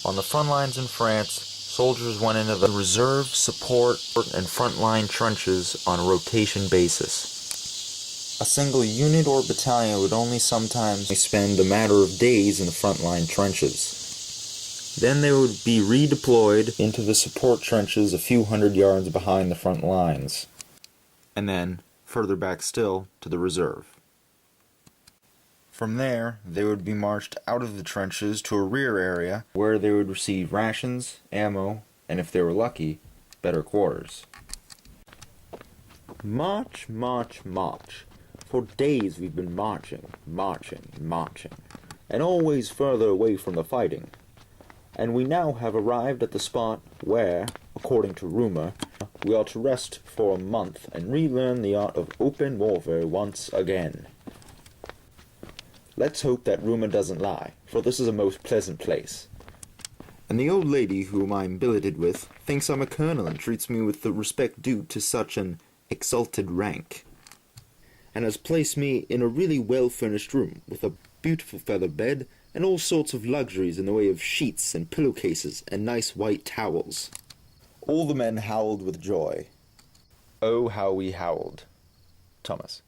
On the front lines in France, soldiers went into the reserve, support, and frontline trenches on a rotation basis. A single unit or battalion would only sometimes spend a matter of days in the frontline trenches. Then they would be redeployed into the support trenches a few hundred yards behind the front lines, and then, further back still, to the reserve. From there, they would be marched out of the trenches to a rear area where they would receive rations, ammo, and if they were lucky, better quarters. March, march, march. For days we've been marching, and always further away from the fighting. And we now have arrived at the spot where, according to rumor, we are to rest for a month and relearn the art of open warfare once again. Let's hope that rumor doesn't lie, for this is a most pleasant place. And the old lady whom I'm billeted with thinks I'm a colonel and treats me with the respect due to such an exalted rank, and has placed me in a really well-furnished room with a beautiful feather bed and all sorts of luxuries in the way of sheets and pillowcases and nice white towels. All the men howled with joy. Oh, how we howled. Thomas.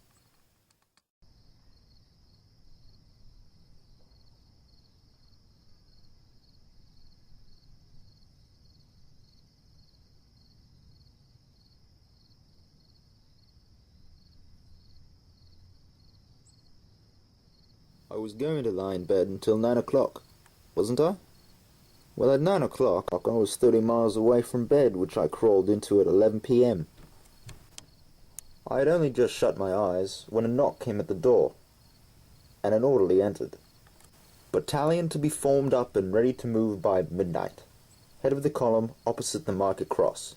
I was going to lie in bed until 9 o'clock, wasn't I? Well, at 9 o'clock, I was 30 miles away from bed, which I crawled into at 11 p.m. I had only just shut my eyes when a knock came at the door, and an orderly entered. Battalion to be formed up and ready to move by midnight. Head of the column opposite the market cross.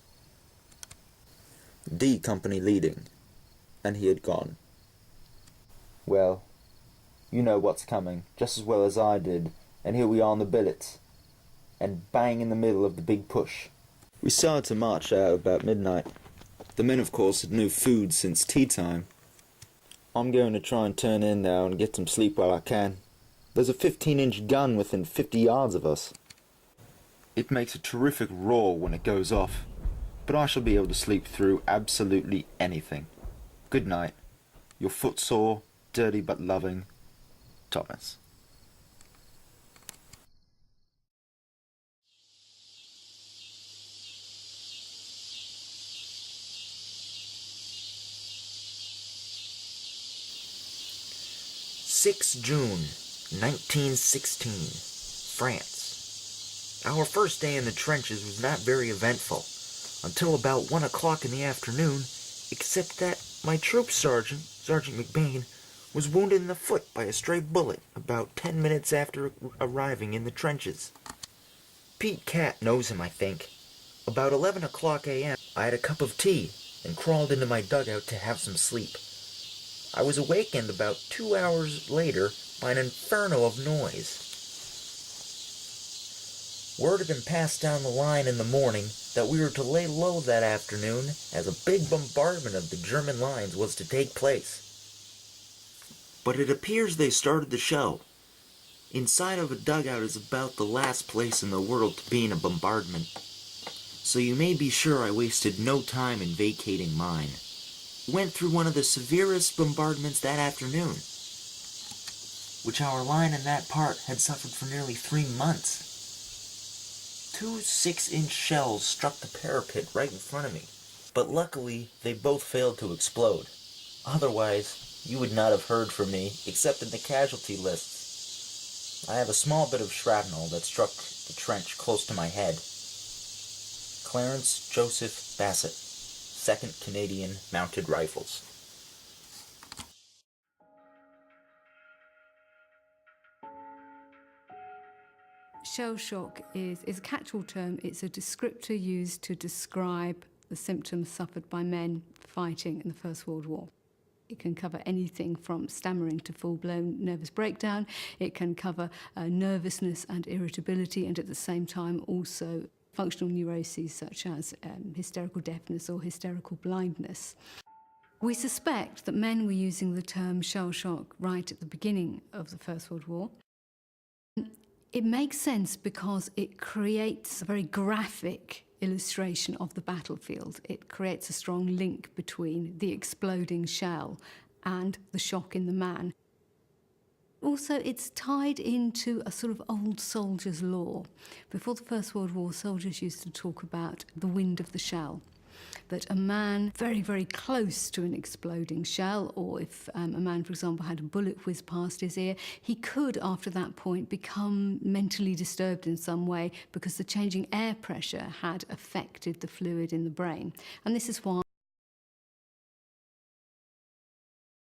D Company leading. And he had gone. Well, you know what's coming, just as well as I did, and here we are on the billets, and bang in the middle of the big push. We started to march out about midnight. The men, of course, had no food since tea time. I'm going to try and turn in now and get some sleep while I can. There's a 15-inch gun within 50 yards of us. It makes a terrific roar when it goes off, but I shall be able to sleep through absolutely anything. Good night. Your footsore, dirty but loving, Thomas. June 1916, France. Our first day in the trenches was not very eventful, until about 1 o'clock in the afternoon, except that my troop sergeant, Sergeant McBain, was wounded in the foot by a stray bullet about 10 minutes after arriving in the trenches. Pete Cat knows him, I think. About 11 o'clock a.m., I had a cup of tea and crawled into my dugout to have some sleep. I was awakened about 2 hours later by an inferno of noise. Word had been passed down the line in the morning that we were to lay low that afternoon as a big bombardment of the German lines was to take place. But it appears they started the show. Inside of a dugout is about the last place in the world to be in a bombardment, so you may be sure I wasted no time in vacating mine. We went through one of the severest bombardments that afternoon, which our line in that part had suffered for nearly 3 months. 2 6-inch shells struck the parapet right in front of me, but luckily they both failed to explode. Otherwise, you would not have heard from me, except in the casualty lists. I have a small bit of shrapnel that struck the trench close to my head. Clarence Joseph Bassett, 2nd Canadian Mounted Rifles. Shell shock is a catch-all term. It's a descriptor used to describe the symptoms suffered by men fighting in the First World War. It can cover anything from stammering to full-blown nervous breakdown. It can cover nervousness and irritability, and at the same time also functional neuroses such as hysterical deafness or hysterical blindness. We suspect that men were using the term shell shock right at the beginning of the First World War. It makes sense because it creates a very graphic illustration of the battlefield. It creates a strong link between the exploding shell and the shock in the man. Also, it's tied into a sort of old soldier's lore. Before the First World War, soldiers used to talk about the wind of the shell, that a man very, very close to an exploding shell, or if a man, for example, had a bullet whiz past his ear, he could, after that point, become mentally disturbed in some way because the changing air pressure had affected the fluid in the brain. And this is why